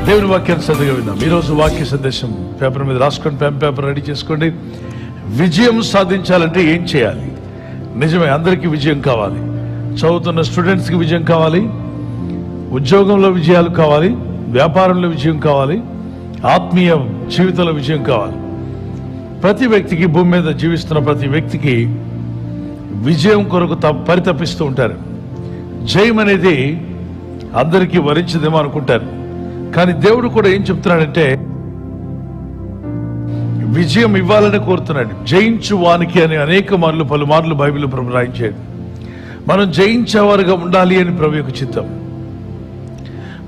దేవుని వాక్యాన్ని శ్రద్ధగా విందాం. ఈరోజు వాక్య సందేశం పేపర్ మీద రాసుకోండి, పెన్ పేపర్ రెడీ చేసుకోండి. విజయం సాధించాలంటే ఏం చేయాలి? నిజమే, అందరికీ విజయం కావాలి. చదువుతున్న స్టూడెంట్స్కి విజయం కావాలి, ఉద్యోగంలో విజయాలు కావాలి, వ్యాపారంలో విజయం కావాలి, ఆత్మీయ జీవితంలో విజయం కావాలి. ప్రతి వ్యక్తికి, భూమి మీద జీవిస్తున్న ప్రతి వ్యక్తికి విజయం కొరకు పరితపిస్తూ ఉంటారు. జయం అనేది అందరికీ వరించదేమో అనుకుంటారు. కానీ దేవుడు కూడా ఏం చెప్తున్నాడంటే విజయం ఇవ్వాలని కోరుతున్నాడు. జయించు వానికి అని అనేక మార్లు పలుమార్లు బైబిల్ ప్రభు రాయించాడు. మనం జయించేవారుగా ఉండాలి అని ప్రభు యొక్క చిత్తం.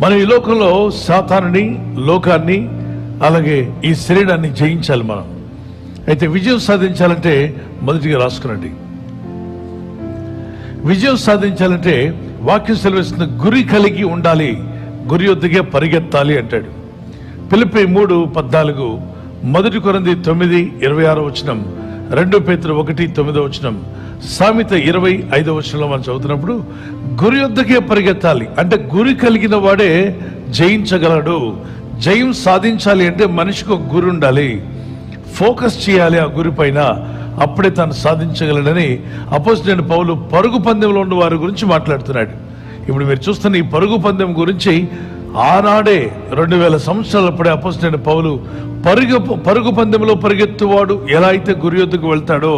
మనం ఈ లోకంలో సాతానుని, లోకాన్ని, అలాగే ఈ శరీరాన్ని జయించాలి మనం. అయితే విజయం సాధించాలంటే మొదటిగా రాసుకునండి. విజయం సాధించాలంటే వాక్యం సెలవిస్తున్న గురి కలిగి ఉండాలి, గురి వద్దకే పరిగెత్తాలి అంటాడు. ఫిలిప్పీ 3:14, 1 కొరింథీ 9:26, 2 పేతురు 1:9, సామెత 20:5 మనం చదువుతున్నప్పుడు గురి వద్దకే పరిగెత్తాలి అంటే గురి కలిగిన వాడే జయించగలడు. జయం సాధించాలి అంటే మనిషికి ఒక గురి ఉండాలి, ఫోకస్ చేయాలి ఆ గురి పైన, అప్పుడే తాను సాధించగలడని అపోస్తలుడైన పౌలు పరుగు పందెంలో ఉన్న వారి గురించి మాట్లాడుతున్నాడు. ఇప్పుడు మీరు చూస్తున్న ఈ పరుగు పందెం గురించి ఆనాడే 2000 సంవత్సరాలప్పుడే అపోస్తలుడైన పౌలు పరుగు పందెంలో పరిగెత్తువాడు ఎలా అయితే గురి వద్దకు వెళ్తాడో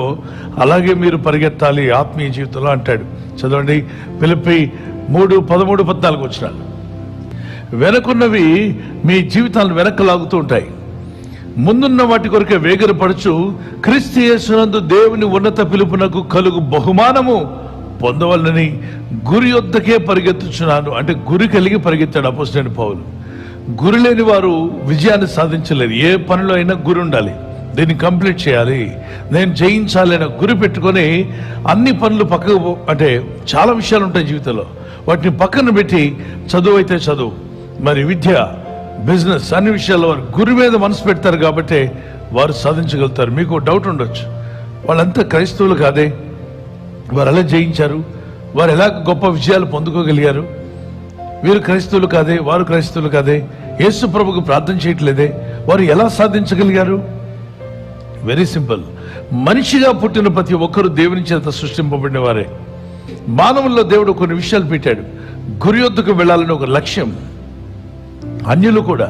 అలాగే మీరు పరిగెత్తాలి ఆత్మీయ జీవితంలో అంటాడు. చదవండి, ఫిలిప్పీ 3:13-14. వెనకున్నవి మీ జీవితాలను వెనక్కి లాగుతూ ఉంటాయి, ముందున్న వాటి కొరకే వేగరపడుచు క్రీస్తు యేసునందు దేవుని ఉన్నత పిలుపునకు కలుగు బహుమానము పొందవలనని గురి వద్దకే పరిగెత్తుచున్నాను అంటే గురి కలిగి పరిగెత్తాడు అపోస్తలుడైన పౌలు. గురి లేని వారు విజయాన్ని సాధించలేరు. ఏ పనిలో అయినా గురి ఉండాలి, దీన్ని కంప్లీట్ చేయాలి, నేను జయించాలి అనే గురి పెట్టుకొని అన్ని పనులు పక్కకు, అంటే చాలా విషయాలు ఉంటాయి జీవితంలో, వాటిని పక్కన పెట్టి చదువు అయితే చదువు, మరి విద్య, బిజినెస్, అన్ని విషయాల్లో వారు గురి మీద మనసు పెడతారు కాబట్టి వారు సాధించగలుగుతారు. మీకు డౌట్ ఉండొచ్చు, వాళ్ళంతా క్రైస్తవులు కాదే, వారు ఎలా జయించారు, వారు ఎలా గొప్ప విజయాలు పొందుకోగలిగారు, వీరు క్రైస్తవులు కాదే, వారు క్రైస్తవులు కాదే, యేసు ప్రభుకు ప్రార్థన చేయట్లేదే, వారు ఎలా సాధించగలిగారు? Very simple. మనిషిగా పుట్టిన ప్రతి ఒక్కరూ దేవుని చేత సృష్టింపబడిన వారే. మానవుల్లో దేవుడు కొన్ని విషయాలు పెట్టాడు. గురి వద్దకు వెళ్ళాలని ఒక లక్ష్యం. అన్యులు కూడా,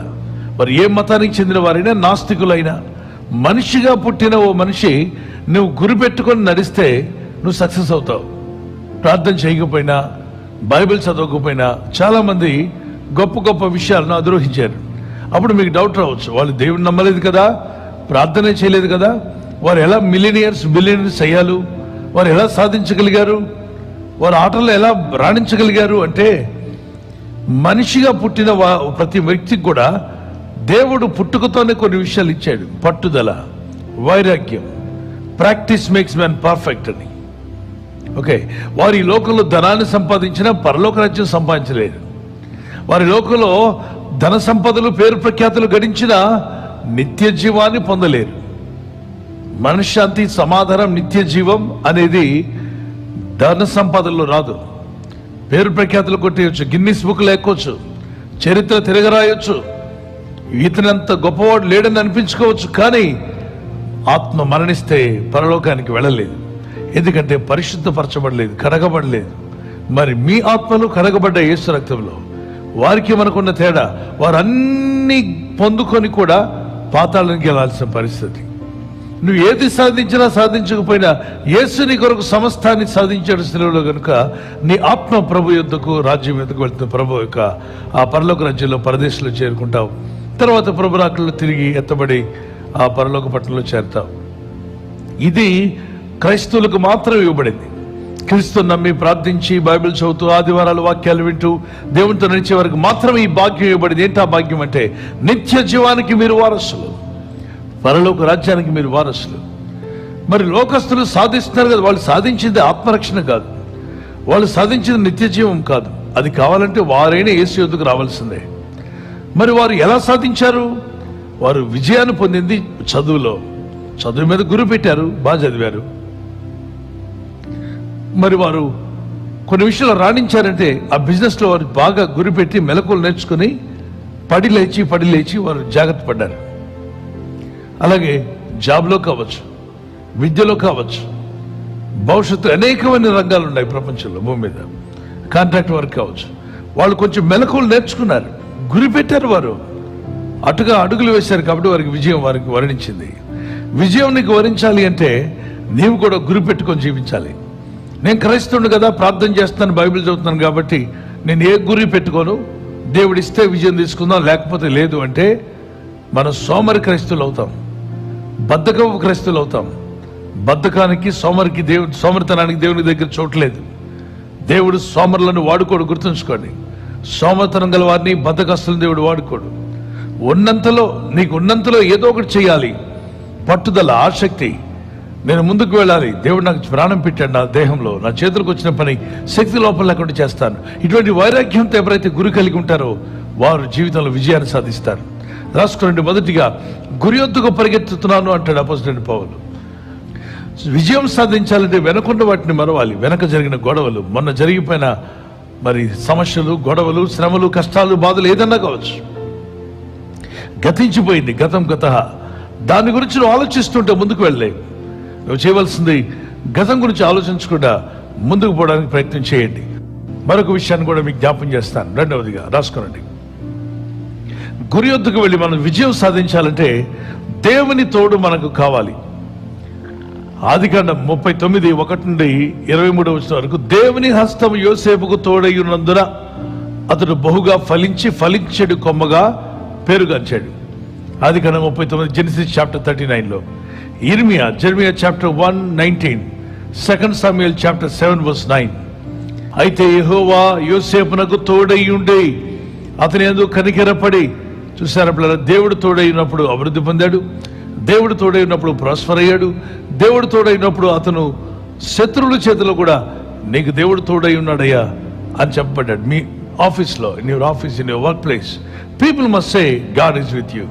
మరి ఏ మతానికి చెందిన వారైనా, నాస్తికులైనా, మనిషిగా పుట్టిన ఓ మనిషి నువ్వు గురి పెట్టుకొని నడిస్తే నువ్వు సక్సెస్ అవుతావు. ప్రార్థన చేయకపోయినా, బైబిల్ చదవకపోయినా చాలామంది గొప్ప గొప్ప విషయాలను అధిరోహించారు. అప్పుడు మీకు డౌట్ రావచ్చు, వాళ్ళు దేవుడిని నమ్మలేదు కదా, ప్రార్థనే చేయలేదు కదా, వారు ఎలా బిలియనర్స్ అయ్యారు, వారు ఎలా సాధించగలిగారు, వారు ఆటల్లో ఎలా రాణించగలిగారు అంటే మనిషిగా పుట్టిన ప్రతి వ్యక్తికి కూడా దేవుడు పుట్టుకతోనే కొన్ని విషయాలు ఇచ్చాడు. పట్టుదల, వైరాగ్యం, ప్రాక్టీస్ మేక్స్ మ్యాన్ పర్ఫెక్ట్ అని. ఓకే, వారి లోకంలో ధనాన్ని సంపాదించినా పరలోక రాజ్యం సంపాదించలేరు. వారి లోకంలో ధన సంపదలు, పేరు ప్రఖ్యాతులు గడించినా నిత్య జీవాన్ని పొందలేరు. మనశ్శాంతి, సమాధానం, నిత్య జీవం అనేది ధన సంపదల్లో రాదు. పేరు ప్రఖ్యాతులు కొట్టేయచ్చు, గిన్నిస్ బుక్లు ఎక్కొచ్చు, చరిత్ర తిరగరాయొచ్చు, ఇతనంత గొప్పవాడు లేడని అనిపించుకోవచ్చు, కానీ ఆత్మ మరణిస్తే పరలోకానికి వెళ్ళలేదు. ఎందుకంటే పరిశుద్ధపరచబడలేదు, కడగబడలేదు. మరి మీ ఆత్మలు కడగబడ్డ యేసు రక్తంలో. వారికి మనకున్న తేడా, వారు అన్ని పొందుకొని కూడా పాతాళానికి వెళ్ళాల్సిన పరిస్థితి. నువ్వు ఏది సాధించినా సాధించకపోయినా యేసు నీ కొరకు సమస్తాన్ని సాధించాడు శిలువలో. కనుక నీ ఆత్మ ప్రభు యొద్దకు, రాజ్యం యొద్దకు వెళ్తున్న ప్రభు యొక్క ఆ పరలోక రాజ్యంలో, పరదేశంలో చేరుకుంటావు. తర్వాత ప్రభు రాకల్లో తిరిగి ఎత్తబడి ఆ పరలోక పట్టణంలో చేరుతావు. ఇది క్రైస్తవులకు మాత్రం ఇవ్వబడింది. క్రీస్తు నమ్మి, ప్రార్థించి, బైబిల్ చదువుతూ, ఆదివారాలు వాక్యాలు వింటూ దేవునితో నడిచే వారికి మాత్రమే ఈ భాగ్యం ఇవ్వబడింది. ఏంటి ఆ భాగ్యం అంటే నిత్య జీవానికి మీరు వారసులు, పరలోక రాజ్యానికి మీరు వారసులు. మరి లోకస్తులు సాధిస్తున్నారు కదా, వాళ్ళు సాధించింది ఆత్మరక్షణ కాదు, వాళ్ళు సాధించింది నిత్య జీవం కాదు. అది కావాలంటే వారైనా యేసు యొద్దకు రావాల్సిందే. మరి వారు ఎలా సాధించారు? వారు విజయాన్ని పొందింది చదువులో. చదువు మీద గురి పెట్టారు, బాగా చదివారు. మరి వారు కొన్ని విషయాలు రాణించారంటే ఆ బిజినెస్లో వారు బాగా గురిపెట్టి మెలకులు నేర్చుకుని పడి లేచి వారు జాగ్రత్త పడ్డారు. అలాగే జాబ్లో కావచ్చు, విద్యలో కావచ్చు, భవిష్యత్తు అనేకమైన రంగాలు ఉన్నాయి ప్రపంచంలో, భూమి మీద. కాంట్రాక్ట్ వర్క్ కావచ్చు. వాళ్ళు కొంచెం మెలకువలు నేర్చుకున్నారు, గురి పెట్టారు, వారు అటుగా అడుగులు వేశారు. కాబట్టి వారికి విజయం వారికి వరించింది. విజయం నీకు వరించాలి అంటే నీవు కూడా గురి పెట్టుకొని జీవించాలి. నేను క్రైస్తవుడు కదా, ప్రార్థన చేస్తున్నాను, బైబిల్ చదువుతున్నాను కాబట్టి నేను ఏ గురి పెట్టుకోను, దేవుడిస్తే విజయం తీసుకుందాం, లేకపోతే లేదు అంటే మనం సోమరి క్రైస్తవులు అవుతాం, బద్ధకపు క్రైస్తవులు అవుతాం. బద్ధకానికి సోమరితనానికి దేవుని దగ్గర చోట్లేదు. దేవుడు సోమరులను వాడుకోడు, గుర్తుంచుకోండి. సోమరితనం గల వారిని, బద్ధకస్తులను దేవుడు వాడుకోడు. నీకు ఉన్నంతలో ఏదో ఒకటి చేయాలి, పట్టుదల, ఆసక్తి. నేను ముందుకు వెళ్ళాలి, దేవుడు నాకు ప్రాణం పెట్టాడు నా దేహంలో, నా చేతులకు వచ్చిన పని శక్తి లోపల లేకుండా చేస్తాను. ఇటువంటి వైరాగ్యంతో ఎవరైతే గురి కలిగి ఉంటారో వారు జీవితంలో విజయాన్ని సాధిస్తారు. రాసుకోండి, మొదటిగా గురి వద్దకు పరిగెత్తుతున్నాను అంటాడు అపోస్తలుడైన పౌలు. విజయం సాధించాలంటే వెనకున్న వాటిని మరవాలి. వెనక జరిగిన గొడవలు, మొన్న జరిగిపోయిన సమస్యలు, గొడవలు, శ్రమలు, కష్టాలు, బాధలు ఏదన్నా కావచ్చు, గతించిపోయింది, గత. దాని గురించి నువ్వు ఆలోచిస్తుంటే ముందుకు వెళ్ళలేవు. నువ్వు చేయవలసింది గతం గురించి ఆలోచించకుండా ముందుకు పోవడానికి ప్రయత్నం చేయండి. మరొక విషయాన్ని కూడా మీకు జ్ఞాపం చేస్తాను. రెండవదిగా రాసుకోనండి, గురి వద్దకు వెళ్ళి మనం విజయం సాధించాలంటే దేవుని తోడు మనకు కావాలి. ఆదికాండం 39:1-23 వరకు, దేవుని హస్తం యోసేపుకు తోడయ్యున్నందున అతడు బహుగా ఫలించెడు కొమ్మగా పేరుగాంచాడు. ఆదికాండం 39, జెనసిస్ చాప్టర్ 39లో. Jeremiah chapter 1:19, 2 Samuel chapter 7:9. అయితే యెహోవా యోసేపునకు తోడయ్యుండి అతని యందు కనికరపడి, చూసారా పిల్లలు, దేవుడు తోడైనప్పుడు అభివృద్ధి పొందాడు, దేవుడు తోడైనప్పుడు ప్రాస్పర్ అయ్యాడు, దేవుడు తోడైనప్పుడు అతను శత్రువుల చేతిలో కూడా నీకు దేవుడు తోడై ఉన్నాడయ్యా అని చెప్పబడ్డాడు. మీ ఆఫీస్లో, in your office, in your work place, people must say God is with you.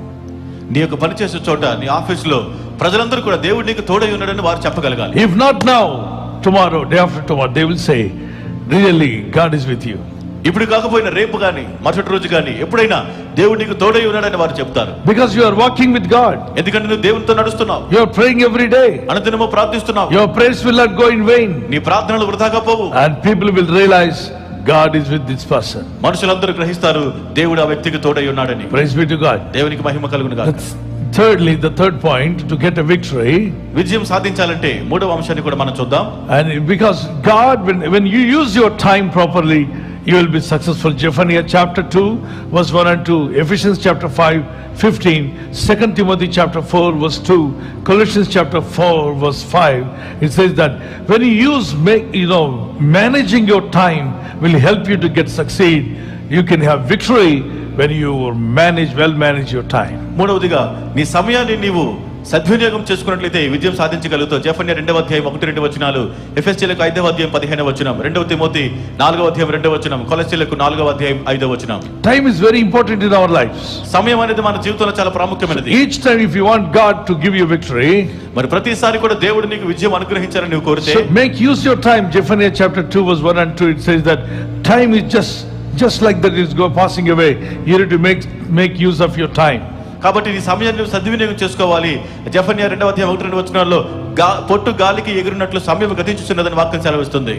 నీ యొక్క పనిచేసే చోట, నీ ఆఫీస్లో ప్రజలందరూ కూడా దేవుడు నీకు తోడై ఉన్నాడని వారు చెప్పగలగాలి. If not now, tomorrow, day after tomorrow, they will say really God is with you. ఇప్పుడు కాకపోయినా రేపు కానీ, మరుసటి రోజు కానీ, ఎప్పుడైనా దేవుడు నీకు తోడై ఉన్నాడని వారు చెప్తారు. Because you are walking with God. ఎందుకంటే నువ్వు దేవునితో నడుస్తున్నావు. You are praying every day. అనుదినము ప్రార్థిస్తున్నావు. Your prayers will not go in vain. నీ ప్రార్థనలు వృధాగా పోవు. And people will realise God is with this person. మనుషులందరూ గ్రహిస్తారు దేవుడు ఆ వ్యక్తికి తోడై ఉన్నాడని. Praise be to God. దేవునికి మహిమ కలుగును గాక. Thirdly, the third point, to get a victory, విజయం సాధించాలంటే మూడవ అంశాన్ని కూడా మనం చూద్దాం. And because God, when you use your time properly, you will be successful. Zephaniah chapter 2:1-2, Ephesians chapter 5:15, 2 Timothy chapter 4:2, Colossians chapter 4:5. It says that when you use, managing your time will help you to succeed. You can have victory when you manage your time. మూడవదిగా నీ సమయాన్ని నీవు సద్వినియోగం చేసుకున్నట్లయితే విజయం సాధించగలుగుతావు. జెఫన్యా 2:1-2, ఎఫెసీయులకు 5:15 2 Timothy 4:2, కొలస్సీయులకు 4:5. Time is very important in our lives. సమయం అనేది మన జీవితంలో చాలా ప్రాముఖ్యమైనది. Each time if you want God to give you victory, మరి ప్రతిసారి కూడా దేవుడు నీకు విజయం అనుగ్రహించాలని నువ్వు కోరితే, so make use your time. Zephaniah chapter 2:1-2, it says that time is just like that is passing away. You need to make use of your time. కాబట్టి నీ సమయాన్ని సద్వినియోగం చేసుకోవాలి. జెఫన్యా 2:1-2 పొట్టు గాలికి ఎగిరినట్లు సమయం గతించుచున్నదని వాక్యం సెలవిస్తుంది.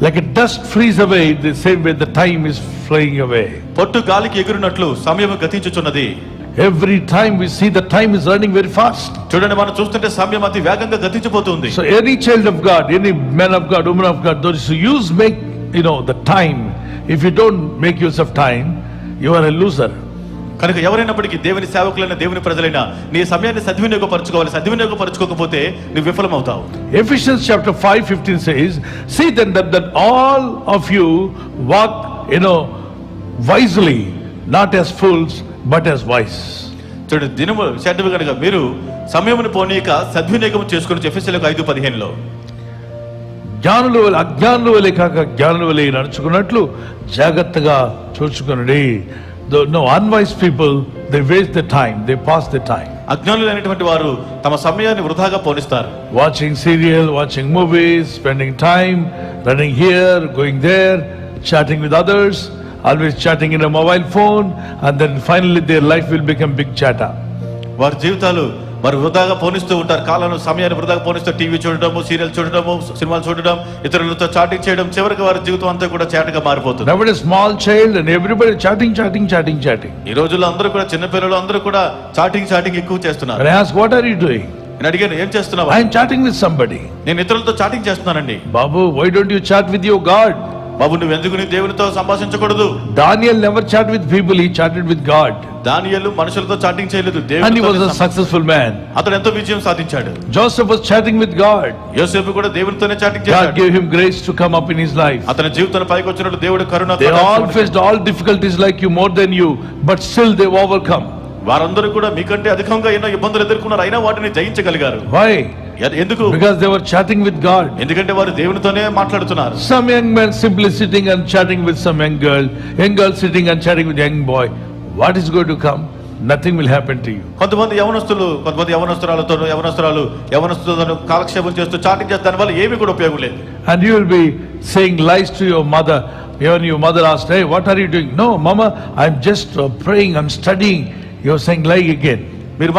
Like a dust flees away, the same way the time is flying away. పొట్టు గాలికి ఎగిరినట్లు సమయం గతించుచున్నది. Every time we see the time is running very fast. చూడండి, మనం చూస్తుంటే సమయం అతి వేగంగా గతించిపోతుంది. So any child of God, any man of God, woman of God, those who make the time, if you don't make use of time, you are a loser. కనుక ఎవరైనప్పటికీ దేవుని సేవకులైన దేవుని ప్రజలైన నీ సమయాన్ని సద్వినియోగపరచుకోవాలి. సద్వినియోగపరచుకోకపోతే నువ్వు విఫలమవుతావు. Ephesians chapter 5:15 says, see then that all of you walk wisely, not as fools but as wise. చూడండి, దినము చెడ్డవి కనుక మీరు సమయమును పోనీక సద్వినియోగం చేసుకుని. ఎఫెసీయులకు 5:15. జ్ఞానులు అజ్ఞానులు వలె కాక జ్ఞానుల వలె నడుచుకున్నట్లు జాగ్రత్తగా చూచుకొనుడి. No unwise people, they waste the time, they pass the time. అజ్ఞానులైనటువంటి వారు తమ సమయాన్ని వృధాగా పోనిస్తారు. Watching serial, watching movies, spending time running here, going there, chatting with others, always chatting in a mobile phone, and then finally their life will become big chatter. వారి జీవితాలు వారు వృధాగా పోనిస్తూ ఉంటారు. కాలాన్ని సమయాన్ని వృధాగా పోనిస్తూ టీవీ చూడడము, సీరియల్ చూడడము, సినిమాలు చూడడం, ఇతరులతో చాటింగ్ చేయడం, చివరికి వారి జీవితం అంతా కూడా చాటగా మారిపోతుంది. Nowadays small child and everybody chatting. ఈ రోజుల్లో అందరూ కూడా చిన్న పిల్లలు అందరూ కూడా చాటింగ్ ఎక్కువ చేస్తున్నారు. And I ask, what are you doing? నేను అడిగాను, ఏం చేస్తున్నావు? I am chatting with somebody. నేను ఇతరులతో చాటింగ్ చేస్తున్నానండి. Babu, why don't you chat with your God? బాబు, నువ్వు ఎందుకు నీ దేవునితో సంభాషించకూడదు? Daniel never chatted with people, he chatted with God. దానియేలు మనుషులతో చాటింగ్ చేయలేదు, And he was a దేవునితో. successful man. అతను ఎంతో విజయం సాధించాడు. Joseph was chatting with God. యోసేపు కూడా దేవునితోనే చాటింగ్ God చేశాడు. gave him grace to come up in his life. అతని జీవితంలో పైకి వచ్చినప్పుడు దేవుడు కరుణ They all faced all difficulties like you, more than you, but still they overcome. వారందరూ కూడా మీకంటే అధికంగా ఎన్నో ఇబ్బందులు ఎదుర్కొన్నారు, అయినా వాటిని జయించగలిగారు. Why? ఎందుకు? Because they were chatting with God. ఎందుకంటే వారు దేవునితోనే మాట్లాడుతున్నారు. Some young men simply sitting and chatting with some young girl sitting and chatting with young boy. What is going to come? Nothing will happen to you. కొంతమంది యవనస్తులతో కాలక్షేపం చేస్తూ chatting చేస్తే దానివల్ల ఏమీ కూడా ఉపయోగం లేదు. And you will be saying lies to your mother. Even your mother asked, hey, what are you doing? No, mama, I'm just praying, I'm studying. You're saying lie again. మీరు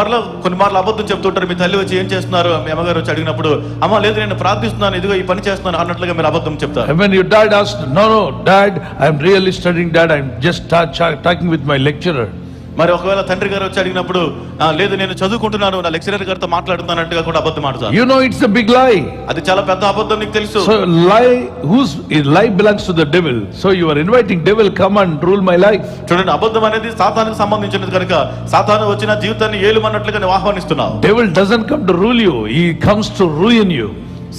కొన్ని మార్లు అబద్ధం చెప్తుంటారు. మీ తల్లి వచ్చి ఏం చేస్తున్నారు, మీ అమ్మగారు వచ్చి అడిగినప్పుడు, అమ్మ లేదు నేను ప్రార్థిస్తున్నాను, ఇదిగో ఈ పని చేస్తున్నాను అన్నట్లుగా మీరు అబద్ధం చెప్తారు. And when your dad asked, no, dad, I'm really studying, dad, I'm just talking with my lecturer. మరి ఒకవేళ తండ్రి గారు వచ్చి అడిగినప్పుడు, లేదు నేను చదువుకుంటున్నాను, నా లెక్చరర్ గారితో మాట్లాడుతున్నట్టుగా కూడా అబద్ధం ఆడతారు. You know it's a big lie. అది చాలా పెద్ద అబద్ధం, నీకు తెలుసు. So lie belongs to the devil. So you are inviting devil, come and rule my life. చూడండి, అబద్ధం అనేది సాతానుకు సంబంధించినది కనుక సాతాను వచ్చిన జీవితాన్ని ఏలుమన్నట్లుగా నువ్వు ఆహ్వానిస్తున్నావు. Devil doesn't come to rule you, he comes to ruin you.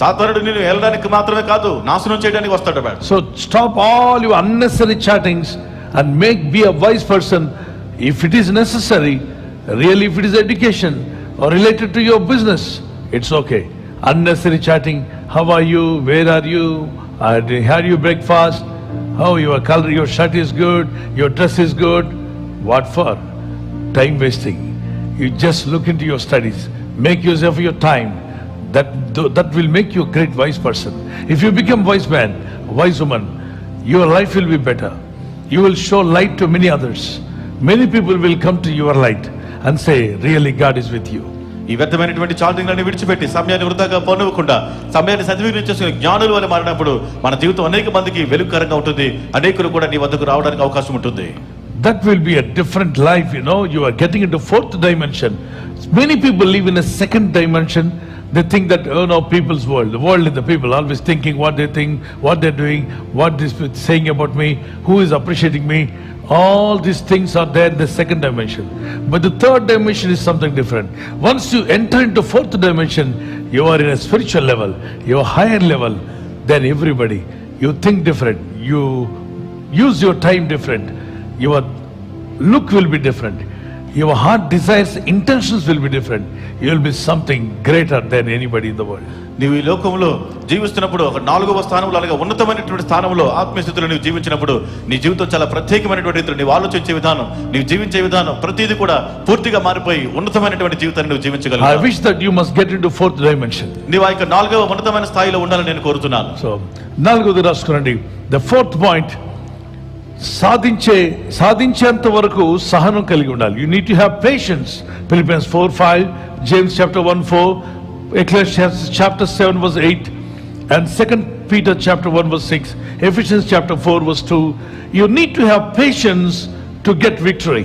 సాతానుడు నిన్ను ఏలడానికి మాత్రమే కాదు, నాశనం చేయడానికి వస్తాడు. So stop all your unnecessary chattings and be a wise person. If it is necessary, really if it is education or related to your business, it's okay. Unnecessary chatting, how are you, where are you, had you breakfast, how your color, your shirt is good, your dress is good. What for? Time wasting. You just look into your studies, make use of your time. That will make you a great wise person. If you become wise man, wise woman, your life will be better. You will show light to many others. Many people will come to your light and say, really God is with you. ఈ వ్యర్థమైనటువంటి చాటింగ్లను విడిచిపెట్టి సమయాన్ని వృధాగా పోనివ్వకుండా సమయాన్ని సద్వినియోగం చేసుకుని జ్ఞానుల వలె మారినప్పుడు మన జీవితం అనేక మందికి వెలుగుకరంగా ఉంటుంది. అనేకులు కూడా నీ వద్దకు రావడానికి అవకాశం ఉంటుంది. That will be a different life, you are getting into fourth dimension. Many people live in a second dimension. They think that, people's world. The world is the people, always thinking what they think, what they're doing, what is saying about me, who is appreciating me. All these things are there in the second dimension. But the third dimension is something different. Once you enter into fourth dimension, you are in a spiritual level, you are higher level than everybody. You think different, you use your time different, your look will be different, your heart desires, intentions will be different. You will be something greater than anybody in the world. నీవు ఈ లోకంలో జీవిస్తున్నప్పుడు ఒక 4వ స్థానంలో అలాగే ఉన్నతమైనటువంటి స్థానంలో ఆత్మీయ స్థితిలో నీవు జీవించినప్పుడు నీ జీవితం చాలా ప్రత్యేకమైనటువంటి నీవు ఆలోచించే విధానం, నీవు జీవించే విధానం ప్రతిదీ కూడా పూర్తిగా మారిపోయి ఉన్నతమైనటువంటి జీవితాన్ని నువ్వు జీవించగలవు. I wish that you must get into fourth dimension. నీవు ఆ యొక్క 4వ ఉన్నతమైన స్థాయిలో ఉండాలని నేను కోరుతున్నాను. So 4వది రాసుకోండి. The fourth point, సాధించేంత వరకు సహనం కలిగి ఉండాలి. You need to have patience. Philippians 4:5, James chapter 1:4, Ecclesiastes chapter 7 verse 8, and 2 Peter chapter 1 verse 6, Ephesians chapter 4 verse 2. You need to have patience to get victory.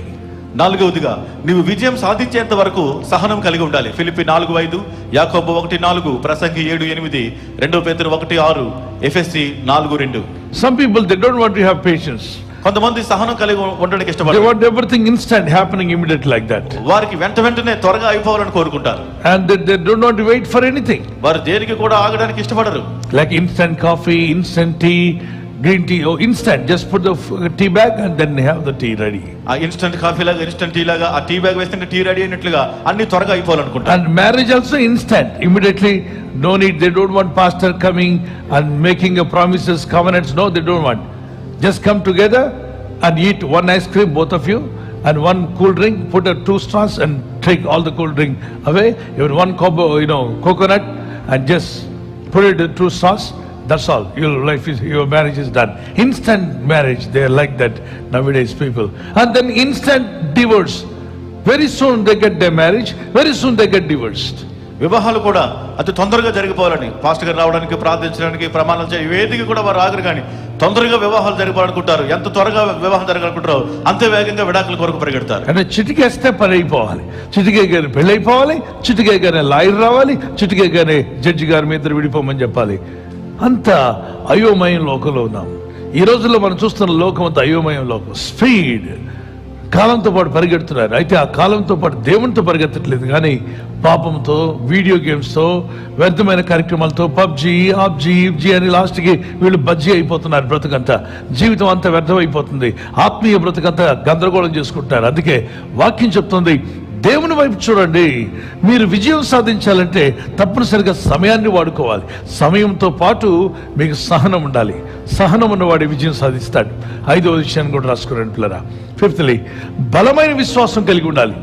4వదిగా నీవు విజయం సాధించేంత వరకు సహనం కలిగి ఉండాలి. ఫిలిప్పి 4:5, యాకోబు 1:4, ప్రసంగి 7:8, 2 పేతురు 1:6, ఎఫెసీ 4:2. Some people, they don't want to have patience. కొంతమంది సహనం కలిగి ఉండడానికి They ఇష్టపడతారు. want everything instant, happening immediately like that. వారికి వెంటనే త్వరగా అయిపోవాలని కోరుకుంటారు. And they don't want to wait for anything. వారు దేనికి కూడా ఆగడానికి ఇష్టపడరు. Like instant coffee, instant tea, green tea, instant. Just put the tea bag and then have the tea ready. ఆ ఇన్స్టంట్ కాఫీ లాగా, ఇన్స్టంట్ టీ లాగా, ఆ tea bag వేస్తే tea ready అయినట్లుగా అన్ని త్వరగా అయిపోవాలనుకుంటారు. And marriage also instant, immediately. No need. They don't want pastor coming and making a promises, covenants. No, they don't want. Just come together and eat one ice cream, both of you, and one cool drink. Put 2 straws and take all the cool drink away. Even one coconut, and just put it in 2 straws. That's all. Your marriage is done. Instant marriage, they are like that nowadays people. And then instant divorce. Very soon they get their marriage, very soon they get divorced. వివాహాలు కూడా అతి తొందరగా జరిగిపోవాలని pastor గారు రావడానికి, ప్రార్థించడానికి, ప్రమాణాలు చేయ వేదిక కూడా వారు ఆగరు, కానీ తొందరగా వివాహాలు జరిపాలనుకుంటారు. ఎంత త్వరగా వివాహం జరగాలనుకుంటారో అంతే వేగంగా విడాకుల కొరకు పరిగెడతారు. అంటే చిటికేస్తే పని అయిపోవాలి, చిటికేగానే పెళ్ళి అయిపోవాలి, చిటికేగానే లాయర్ రావాలి, చిటికేగానే జడ్జి గారి మీద విడిపోమని చెప్పాలి. అంత అయోమయం లోకంలో ఉన్నాం. ఈ రోజుల్లో మనం చూస్తున్న లోకం అంత అయోమయం లోకం. స్పీడ్, కాలంతో పాటు పరిగెడుతున్నారు. అయితే ఆ కాలంతో పాటు దేవునితో పరిగెత్తట్లేదు, కానీ పాపంతో, వీడియో గేమ్స్తో, వ్యర్థమైన కార్యక్రమాలతో, పబ్జీ, ఆబ్జీ అని లాస్ట్కి వీళ్ళు బజ్జీ అయిపోతున్నారు. బ్రతుకంతా, జీవితం అంతా వ్యర్థమైపోతుంది. ఆత్మీయ బ్రతుకంతా గందరగోళం చేసుకుంటున్నారు. అందుకే వాక్యం చెప్తుంది, దేవుని వైపు చూడండి. మీరు విజయం సాధించాలంటే తప్పనిసరిగా సమయాన్ని వాడుకోవాలి. సమయంతో పాటు మీకు సహనం ఉండాలి. సహనం ఉన్నవాడి విజయం సాధిస్తాడు. 5వ విషయాన్ని కూడా రాసుకున్నాను పిల్లరా. ఫిఫ్త్లీ, బలమైన విశ్వాసం కలిగి ఉండాలి.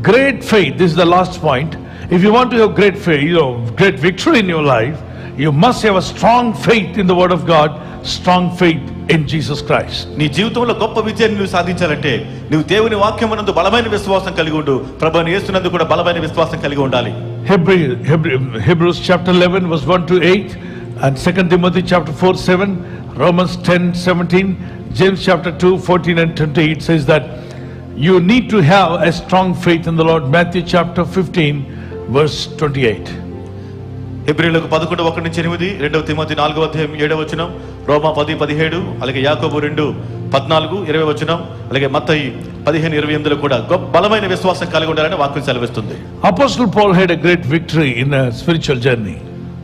Great faith, this is the last point. If you want to have great faith, great victory in your life, you must have a strong faith in the word of God, strong faith in Jesus Christ. నీ జీవితంలో గొప్ప విజయాన్ని నువ్వు సాధించాలంటే నువ్వు దేవుని వాక్యమునందు బలమైన విశ్వాసం కలిగి ఉండు. ప్రభువుని యేసునందు కూడా బలమైన విశ్వాసం కలిగి ఉండాలి. Hebrews chapter 11 verse 1 to 8 and 2 Timothy chapter 4:7, Romans 10:17, James chapter 2:14 and 28 says that you need to have a strong faith in the Lord. Matthew chapter 15 verse 28. హెబ్రీయులకు 11:1-8, 2 Timothy 4:7, రోమా 10:17, అలాగే యాకోబు 2:14-20, అలాగే మత్తయి 15:28 కూడా బలమైన విశ్వాసం కలిగి ఉండాలని వాక్యం సెలవిస్తుంది. Apostle Paul had a great victory in a spiritual journey.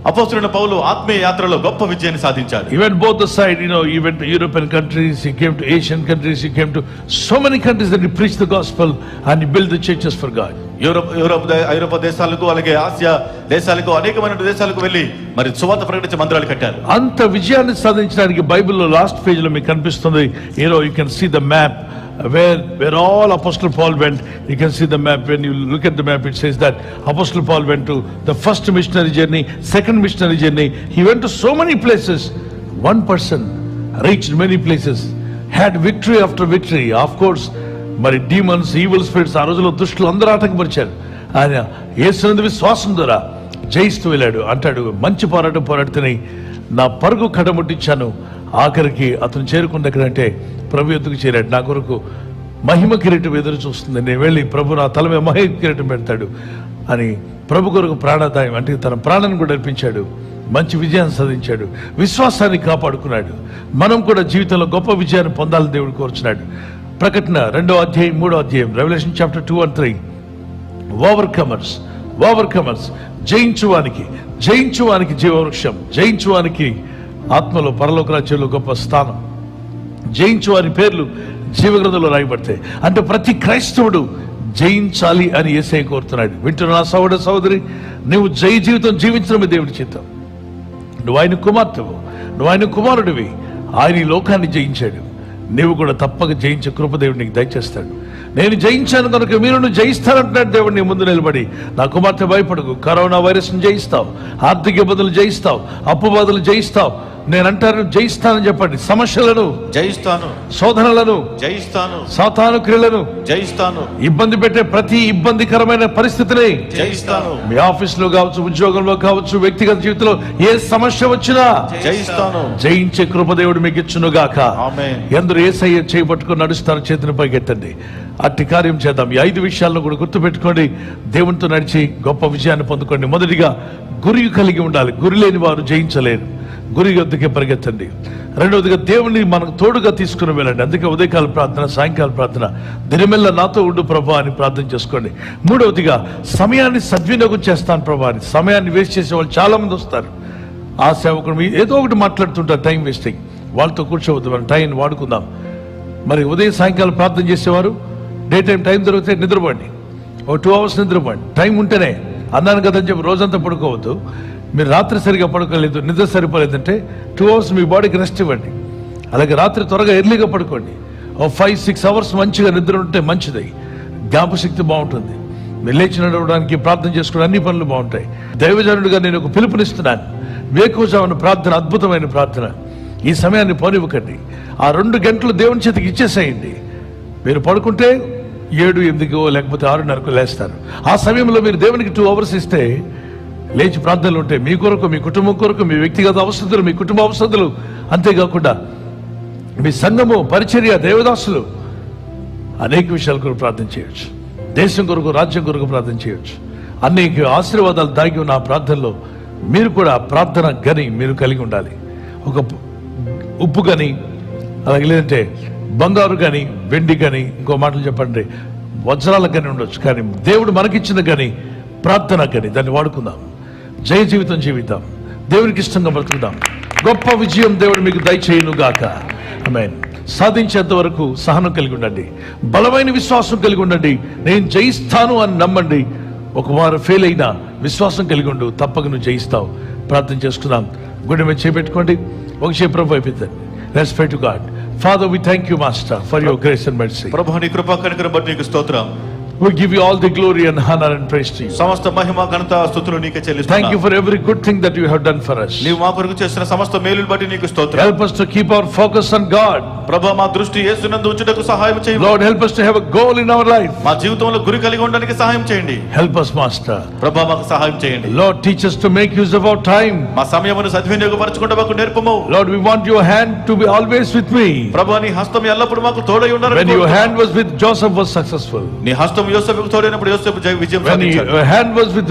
అపోస్తలుడైన పౌలు ఆత్మీయ యాత్రలో గొప్ప విజయాన్ని సాధించాడు. He went both the side, he went to European countries, he came to Asian countries, he came to so many countries that he preached the gospel and he built the churches for God. ఐరోపా దేశాలకు, అలాగే Asia దేశాలకు, అనేకమైన దేశాలకు వెళ్ళి మరి సువార్త ప్రకటించే మందిరాలు కట్టారు. అంత విజయాన్ని సాధించడానికి బైబిల్లో లాస్ట్ పేజ్ లో మీకు కనిపిస్తుంది. You can see the map where all Apostle Paul went. You can see the map. When you look at the map, it says that Apostle Paul went to the first missionary journey, second missionary journey. He went to so many places. One person reached many places, had victory after victory. Of course, మరి demons, evil spirits, ఆ రోజుల్లో దుష్టులు అందరూ ఆటంకపరిచారు. ఆయన యేసునందు విశ్వాసం ద్వారా జయిస్తూ వెళ్ళాడు. అంటాడు, మంచి పోరాటం పోరాడుతూనే నా పరుగు కడముట్టించాను. ఆఖరికి అతను చేరుకున్న ఎక్కడంటే ప్రభు ఎద్దుకు చేరాడు. నా కొరకు మహిమ కిరీటం ఎదురు చూస్తుంది, నేను వెళ్ళి ప్రభు నా తల మీద మహిమ కిరీటం పెడతాడు అని ప్రభు కొరకు ప్రాణాదాయం అంటే తన ప్రాణాన్ని కూడా అర్పించాడు. మంచి విజయాన్ని సాధించాడు, విశ్వాసాన్ని కాపాడుకున్నాడు. మనం కూడా జీవితంలో గొప్ప విజయాన్ని పొందాలని దేవుడు కోరుచున్నాడు. ప్రకటన 2వ అధ్యాయం 3వ అధ్యాయం, రెవల్యూషన్ చాప్టర్ 2 and 3, ఓవర్కమర్స్, జయించువానికి జీవవృక్షం, జయించువానికి ఆత్మలో పరలోక రాజ్యంలో గొప్ప స్థానం, జయించువారి పేర్లు జీవగ్రంథంలో రాయబడతాయి. అంటే ప్రతి క్రైస్తవుడు జయించాలి అని యేసయ్య కోరుతున్నాడు. వింటున్న నా సహోదరి, నువ్వు జయ జీవితం జీవించడమే దేవుడి చిత్తం. నువ్వు ఆయన కుమార్తెవు, నువ్వు ఆయన కుమారుడివి. ఆయన ఈ లోకాన్ని జయించాడు. నీవు కూడా తప్పక జయించే కృపదేవుడు నీకు దయచేస్తాడు. నేను జయించాను కనుక మీరు జయిస్తానంటున్నాడు దేవుడు నీ ముందు నిలబడి. నా కుమార్తె భయపడకు, కరోనా వైరస్ను జయిస్తావు, ఆర్థిక ఇబ్బందులు జయిస్తావు, అప్పు బాధలు జయిస్తావు. నేను అంటాను, జయిస్తానని చెప్పండి. సమస్యలను జయిస్తాను, శోధనలను జయిస్తాను, సాతాను క్రియలను జయిస్తాను, ఇబ్బంది పెట్టే ప్రతి ఇబ్బందికరమైన పరిస్థితిని జయిస్తాను. మీ ఆఫీసులో కావచ్చు, ఉద్యోగంలో కావచ్చు, వ్యక్తిగత జీవితంలో ఏ సమస్య వచ్చినా జయిస్తాను. జయించే కృపదేవుడు మీకు ఇచ్చును గాక. ఎందరూ యేసయ్య చేయబట్టుకుని నడుస్తారు, చేతిని పైకెత్తండి. అట్టి కార్యం చేద్దాం. ఈ 5 విషయాలను కూడా గుర్తుపెట్టుకోండి. దేవునితో నడిచి గొప్ప విజయాన్ని పొందుకోండి. మొదటిగా గురి కలిగి ఉండాలి. గురి లేని వారు జయించలేరు. గురి వద్దకే పరిగెత్తండి. రెండవదిగా దేవుని మనకు తోడుగా తీసుకుని వెళ్ళండి. అందుకే ఉదయకాల ప్రార్థన, సాయంకాల ప్రార్థన, దినమెల్ల నాతో ఉండు ప్రభా అని ప్రార్థన చేసుకోండి. మూడవదిగా సమయాన్ని సద్వినియోగం చేస్తాను ప్రభా అని. సమయాన్ని వేస్ట్ చేసే వాళ్ళు చాలా మంది వస్తారు. ఆ సేవకుడు ఏదో ఒకటి మాట్లాడుతుంటారు, టైం వేస్టింగ్. వాళ్ళతో కూర్చోవద్దు, మనం టైం వాడుకుందాం. మరి ఉదయం సాయంకాలం ప్రార్థన చేసేవారు డే టైం దొరికితే నిద్రపోండి, ఓ 2 hours నిద్రపోండి. టైం ఉంటేనే అన్నాను కదని చెప్పి రోజంతా పడుకోవద్దు. మీరు రాత్రి సరిగా పడుకోలేదు, నిద్ర సరిపోలేదంటే 2 hours మీ బాడీకి రెస్ట్ ఇవ్వండి. అలాగే రాత్రి త్వరగా ఎర్లీగా పడుకోండి. ఓ 5-6 hours మంచిగా నిద్ర ఉంటే మంచిది. జ్ఞాపశక్తి బాగుంటుంది. మీరు లేచి నడవడానికి, ప్రార్థన చేసుకోవడానికి అన్ని పనులు బాగుంటాయి. దైవజనుడిగా నేను ఒక పిలుపునిస్తున్నాను. వేకువజామున ప్రార్థన అద్భుతమైన ప్రార్థన. ఈ సమయాన్ని పోనివ్వకండి. ఆ 2 గంటలు దేవుని చేతికి ఇచ్చేసేయండి. మీరు పడుకుంటే 7, 8 లేకపోతే 6:30 లేస్తారు. ఆ సమయంలో మీరు దేవునికి 2 అవర్స్ ఇస్తే లేచి ప్రార్థనలు ఉంటాయి. మీ కొరకు, మీ కుటుంబం కొరకు, మీ వ్యక్తిగత అవసరతలు, మీ కుటుంబ అవసరతలు, అంతేకాకుండా మీ సంఘము, పరిచర్య, దేవదాసులు, అనేక విషయాల కొరకు ప్రార్థన చేయొచ్చు. దేశం కొరకు, రాజ్యం కొరకు ప్రార్థన చేయొచ్చు. అనేక ఆశీర్వాదాలు దాగి ఉన్న ఆ ప్రార్థనలో మీరు కూడా ప్రార్థన గని మీరు కలిగి ఉండాలి. ఒక ఉప్పు గని, అలాగే లేదంటే బంగారు గని, వెండి గని, ఇంకో మాటలు చెప్పండి వజ్రాల గని ఉండొచ్చు. కానీ దేవుడు మనకిచ్చిన గని ప్రార్థన గని. దాన్ని వాడుకుందాం. జయ జీవితం జీవిద్దాం. దేవునికి ఇష్టంగా బ్రతుకుదాం. గొప్ప విజయం దేవుడు మీకు దయచేయును గాక. ఆమేన్. సాధించేంత వరకు సహనం కలిగి ఉండండి. బలమైన విశ్వాసం కలిగి ఉండండి. నేను జయిస్తాను అని నమ్మండి. ఒక వారు ఫెయిల్ అయినా విశ్వాసం కలిగి ఉండు, తప్పక నువ్వు జయిస్తావు. ప్రార్థన చేసుకుందాం. గుండె మీద చేపెట్టుకోండి. ఒక చేప్రభు అయిపోతుంది. Let's pray to God. Father, we thank you, Master, for your grace and mercy. ప్రభు నీ కృప కనికరం బట్టి నీకు స్తోత్రం. We give you all the glory and honor and praise to you. సమస్త మహిమ ఘనత స్తుతులు నీకే చెల్లిస్తున్నాను. Thank you for every good thing that you have done for us. నీవు మా కొరకు చేసిన సమస్త మేలులు బట్టి నీకు స్తోత్రం. Help us to keep our focus on God. ప్రభు మా దృష్టి యేసునందు ఉంచుటకు సహాయం చేయండి. Lord, help us to have a goal in our life. మా జీవితంలో గురి కలిగి ఉండడానికి సహాయం చేయండి. Help us, Master. ప్రభు మాకు సహాయం చేయండి. Lord, teach us to make use of our time. మా సమయమును సద్వినియోగపరచుకుంటూ మాకు నేర్పము. Lord, we want your hand to be always with me. ప్రభు నీ హస్తం ఎల్లప్పుడూ మాకు తోడై ఉండాలని When your కోరుతున్నాను. hand was with Joseph was successful. నీ హస్తం యోసేపుకు తోడైనప్పుడు యోసేపు విజయం When సాధించాడు. your hand was with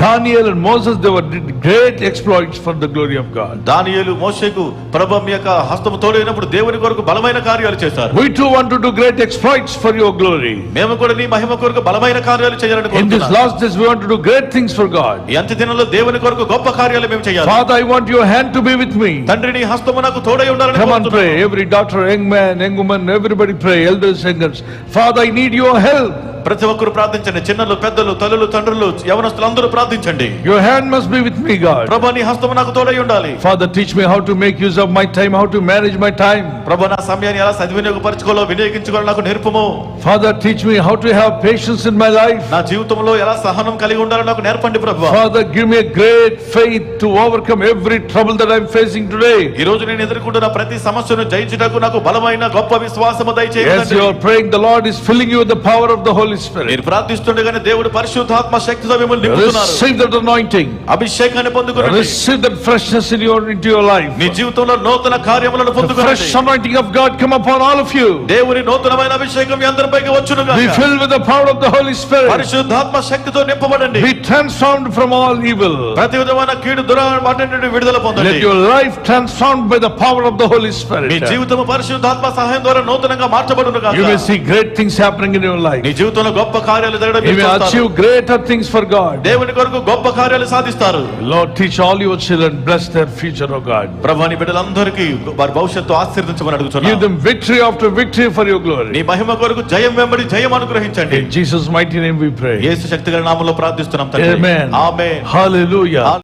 Daniel and Moses, they were did great exploits for the glory of God. దానియేలు, మోషేకు ప్రభు మీ యొక్క హస్తము తోడైనప్పుడు దేవుని కొరకు బలమైన కార్యాలు చేశారు. We too want to do great exploits for your glory. మేము కూడా నీ మహిమ కొరకు బలమైన కార్యాలు చేయాలని In this కోరుతున్నాను. last days, we want to do great things for God. ఈ అంత్య దినంలో దేవుని కొరకు గొప్ప కార్యాలు మేము చేయాలి. Father, I want your hand to be with me. తండ్రి నీ హస్తము నాకు తోడై ఉండాలని Come on, కోరుతున్నాను. pray. Every daughter, young man, young woman, everybody pray. Elders, singers. Father, I need your help. ప్రతి ఒక్కరు ప్రార్థించండి. చిన్నలు, పెద్దలు, తల్లులు, తండ్రులు, యవనస్తులు అందరూ ప్రార్థించండి. Your hand must be with me, God. ప్రభు నీ హస్తము నాకు తోడై ఉండాలి. Father, teach me how to make use of my time, how to manage my time. ప్రభు నా సమయాన్ని ఎలా సద్వినియోగపరచుకోవాలో వినియోగించుకోవాలో నాకు నేర్పము. Father, teach me how to have patience in my life. నా జీవితంలో ఎలా సహనం కలిగి ఉండాలో నాకు నేర్పండి ప్రభు. Father, give me a great faith to overcome every trouble that I'm facing today. ఈ రోజు నేను ఎదుర్కొంటున్న ప్రతి సమస్యను జయించుటకు నాకు బలమైన గొప్ప విశ్వాసము As దయచేయండి. you are praying, the Lord is filling you with the power of the Holy Spirit. మీరు ప్రార్థిస్తుండగానే దేవుడు పరిశుద్ధాత్మ శక్తితో మిమ్మల్ని నింపుతున్నారు. Receive that anointing. అభిషేకాన్ని పొందుకోండి. Receive that freshness into your life. మీ జీవితంలో నూతన కార్యములను The fresh పొందుకోండి. anointing of God come upon all of you. దేవుని నూతనమైన అభిషేకం మీ అందరిపైకి వచ్చును Be గాక. filled with the power of the Holy Spirit. పరిశుద్ధాత్మ శక్తితో నింపబడండి. Be transformed from all evil. ప్రతి విధమైన కీడు దురాట నుండి విడుదల Let పొందండి. your life transformed by the power of the Holy me Spirit. జీవితము పరిశుద్ధాత్మ సహాయం ద్వారా నూతనంగా మార్చబడును You may గాక. see great things happening in your life. నీ జీవితంలో గొప్ప కార్యాలు జరగడం You మీరు may చూస్తారు. achieve greater things for God. దేవుని కొరకు గొప్ప కార్యాలు సాధిస్తారు. Lord, teach all your children, bless their future, O God. ప్రభు నీ బిడ్డలందరికీ వారి భవిష్యత్తు ఆశీర్వదించమని Give అడుగుతున్నాను. them victory after victory for your నీ glory. మహిమ కొరకు జయం వెంబడి జయం అనుగ్రహించండి. In Jesus' mighty name we pray. యేసు శక్తిగల నామములో ప్రార్థిస్తున్నాం తండ్రి. Amen. ఆమేన్. Hallelujah.